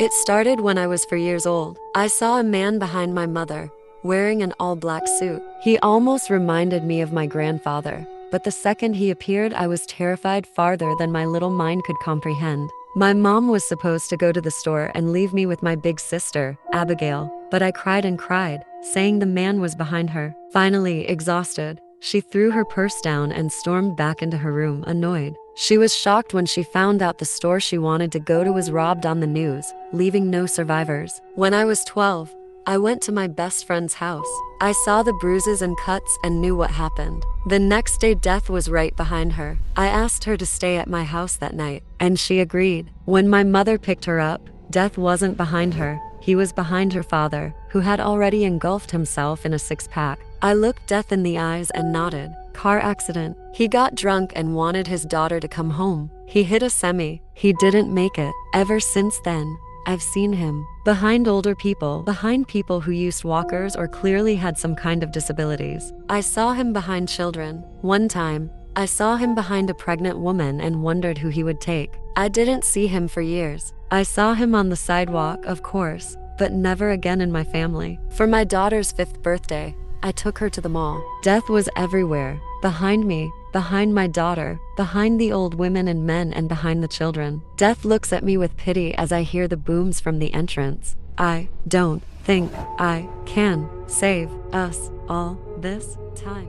It started when I was 4 years old. I saw a man behind my mother, wearing an all-black suit. He almost reminded me of my grandfather, but the second he appeared, I was terrified farther than my little mind could comprehend. My mom was supposed to go to the store and leave me with my big sister, Abigail, but I cried and cried, saying the man was behind her. Finally, exhausted, she threw her purse down and stormed back into her room, annoyed. She was shocked when she found out the store she wanted to go to was robbed on the news, leaving no survivors. When I was 12, I went to my best friend's house. I saw the bruises and cuts and knew what happened. The next day, Death was right behind her. I asked her to stay at my house that night, and she agreed. When my mother picked her up, Death wasn't behind her. He was behind her father, who had already engulfed himself in a six-pack. I looked Death in the eyes and nodded. Car accident. He got drunk and wanted his daughter to come home. He hit a semi. He didn't make it. Ever since then, I've seen him behind older people, behind people who used walkers or clearly had some kind of disabilities. I saw him behind children. One time, I saw him behind a pregnant woman and wondered who he would take. I didn't see him for years. I saw him on the sidewalk, of course, but never again in my family. For my daughter's 5th birthday, I took her to the mall. Death was everywhere, behind me, behind my daughter, behind the old women and men, and behind the children. Death looks at me with pity as I hear the booms from the entrance. I don't think I can save us all this time.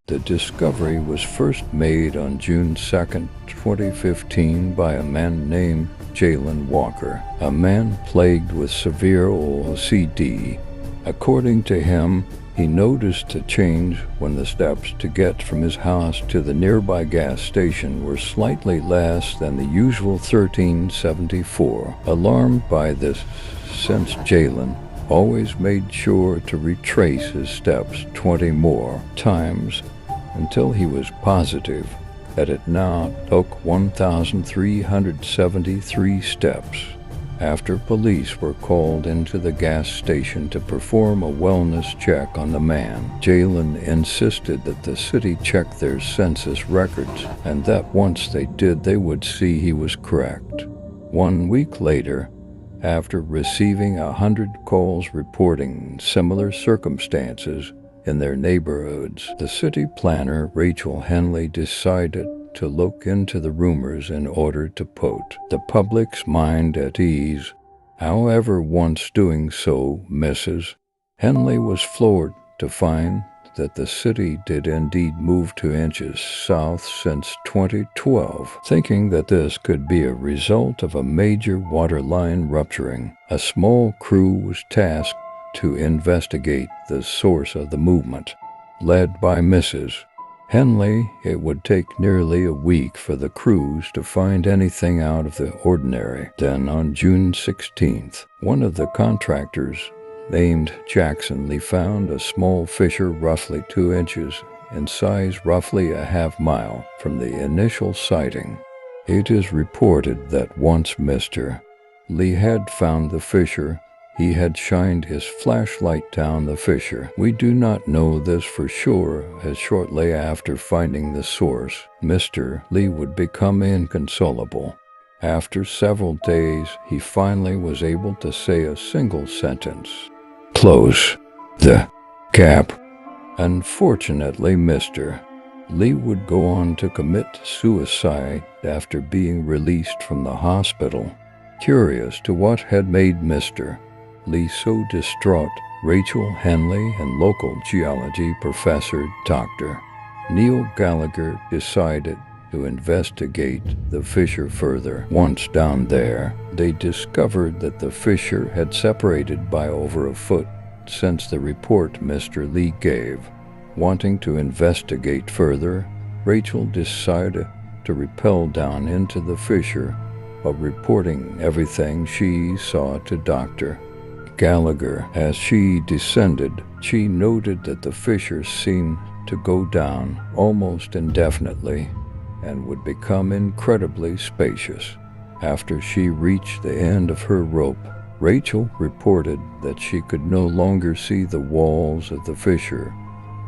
The discovery was first made on June 2nd, 2015 by a man named Jalen Walker, a man plagued with severe OCD. According to him, he noticed a change when the steps to get from his house to the nearby gas station were slightly less than the usual 1374. Alarmed by this, since Jalen always made sure to retrace his steps 20 more times until he was positive that it now took 1,373 steps. After police were called into the gas station to perform a wellness check on the man, Jalen insisted that the city check their census records and that once they did, they would see he was correct. 1 week later, after receiving 100 calls reporting similar circumstances in their neighborhoods, the city planner, Rachel Henley, decided to look into the rumors in order to put the public's mind at ease. However, once doing so, Mrs. Henley was floored to find that the city did indeed move 2 inches south since 2012. Thinking that this could be a result of a major water line rupturing, a small crew was tasked to investigate the source of the movement. Led by Mrs. Henley, it would take nearly a week for the crews to find anything out of the ordinary. Then on June 16th, one of the contractors, named Jackson Lee, found a small fissure roughly 2 inches in size, roughly a half-mile from the initial sighting. It is reported that once Mr. Lee had found the fissure, he had shined his flashlight down the fissure. We do not know this for sure, as shortly after finding the source, Mr. Lee would become inconsolable. After several days, he finally was able to say a single sentence: "Close the gap." Unfortunately, Mr. Lee would go on to commit suicide after being released from the hospital. Curious to what had made Mr. Lee so distraught, Rachel Henley and local geology professor Dr. Neil Gallagher decided to investigate the fissure further. Once down there, they discovered that the fissure had separated by over a foot since the report Mr. Lee gave. Wanting to investigate further, Rachel decided to rappel down into the fissure while reporting everything she saw to Dr. Gallagher. As she descended, she noted that the fissure seemed to go down almost indefinitely and would become incredibly spacious. After she reached the end of her rope, Rachel reported that she could no longer see the walls of the fissure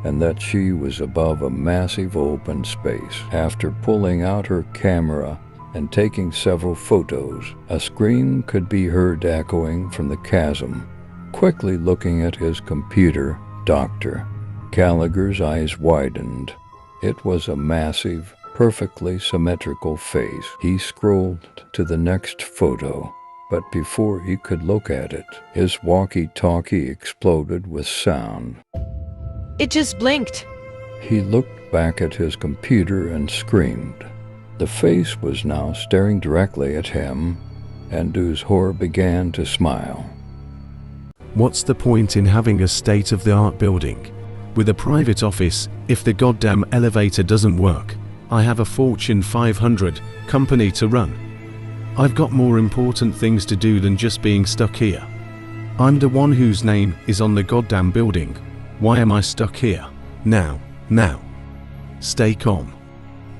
and that she was above a massive open space. After pulling out her camera and taking several photos, a scream could be heard echoing from the chasm. Quickly looking at his computer, Dr. Gallagher's eyes widened. It was a massive, perfectly symmetrical face. He scrolled to the next photo, but before he could look at it, his walkie-talkie exploded with sound. It just blinked. He looked back at his computer and screamed. The face was now staring directly at him, and to his horror began to smile. What's the point in having a state-of-the-art building with a private office if the goddamn elevator doesn't work? I have a Fortune 500 company to run. I've got more important things to do than just being stuck here. I'm the one whose name is on the goddamn building. Why am I stuck here? Now. Stay calm.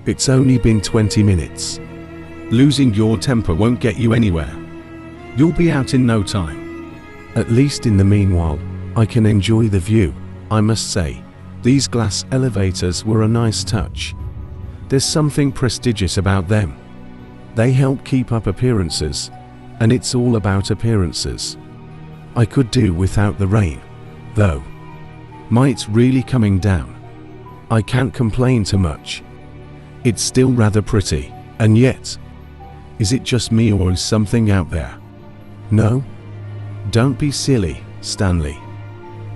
It's only been 20 minutes. Losing your temper won't get you anywhere. You'll be out in no time. At least in the meanwhile, I can enjoy the view. I must say, these glass elevators were a nice touch. There's something prestigious about them. They help keep up appearances, and it's all about appearances. I could do without the rain, though. It's really coming down. I can't complain too much. It's still rather pretty, and yet, is it just me or is something out there? No? Don't be silly, Stanley.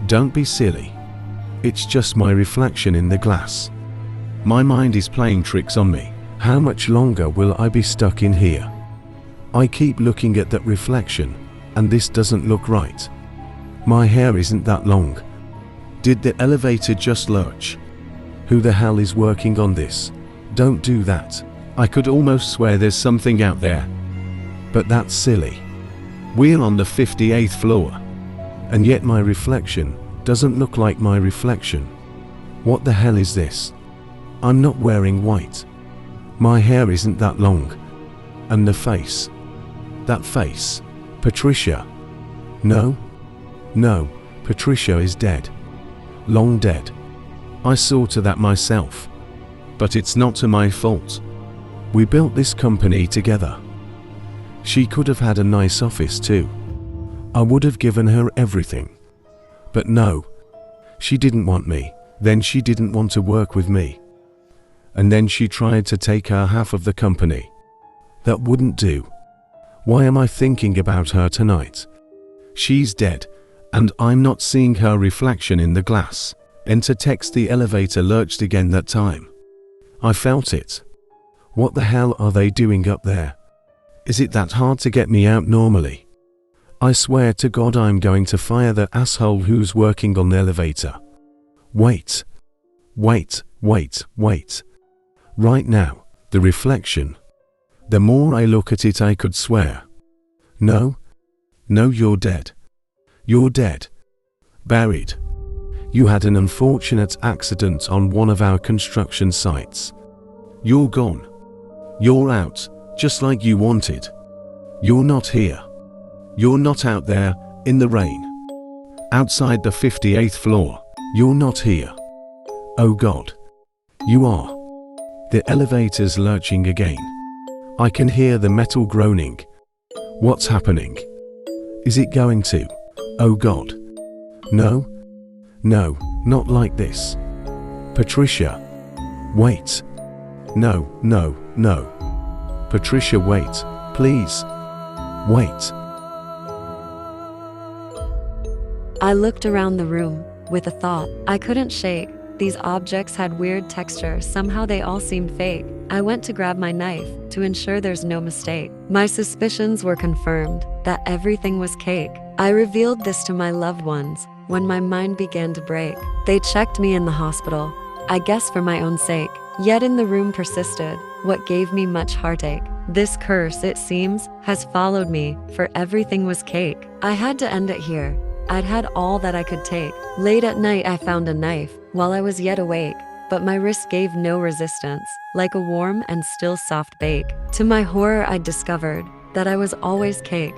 Don't be silly. It's just my reflection in the glass. My mind is playing tricks on me. How much longer will I be stuck in here? I keep looking at that reflection, and this doesn't look right. My hair isn't that long. Did the elevator just lurch? Who the hell is working on this? Don't do that. I could almost swear there's something out there. But that's silly. We're on the 58th floor. And yet my reflection doesn't look like my reflection. What the hell is this? I'm not wearing white. My hair isn't that long. And the face. That face. Patricia. No, Patricia is dead. Long dead. I saw to that myself. But it's not my fault. We built this company together. She could have had a nice office too. I would have given her everything. But no. She didn't want me. Then she didn't want to work with me. And then she tried to take her half of the company. That wouldn't do. Why am I thinking about her tonight? She's dead, and I'm not seeing her reflection in the glass. Enter text. The elevator lurched again that time. I felt it. What the hell are they doing up there? Is it that hard to get me out normally? I swear to God I'm going to fire the asshole who's working on the elevator. Wait. Right now, the reflection. The more I look at it I could swear. No, you're dead. You're dead. Buried. You had an unfortunate accident on one of our construction sites. You're gone. You're out, just like you wanted. You're not here. You're not out there, in the rain. Outside the 58th floor. You're not here. Oh God. You are. The elevator's lurching again. I can hear the metal groaning. What's happening? Is it going to? Oh God. No, not like this. Patricia. Wait. No. Patricia, wait, please. Wait. I looked around the room with a thought I couldn't shake. These objects had weird texture. Somehow they all seemed fake. I went to grab my knife to ensure there's no mistake. My suspicions were confirmed that everything was cake. I revealed this to my loved ones when my mind began to break. They checked me in the hospital, I guess for my own sake. Yet in the room persisted what gave me much heartache. This curse, it seems, has followed me, for everything was cake. I had to end it here. I'd had all that I could take. Late at night I found a knife while I was yet awake, but my wrist gave no resistance, like a warm and still soft bake. To my horror I discovered that I was always cake.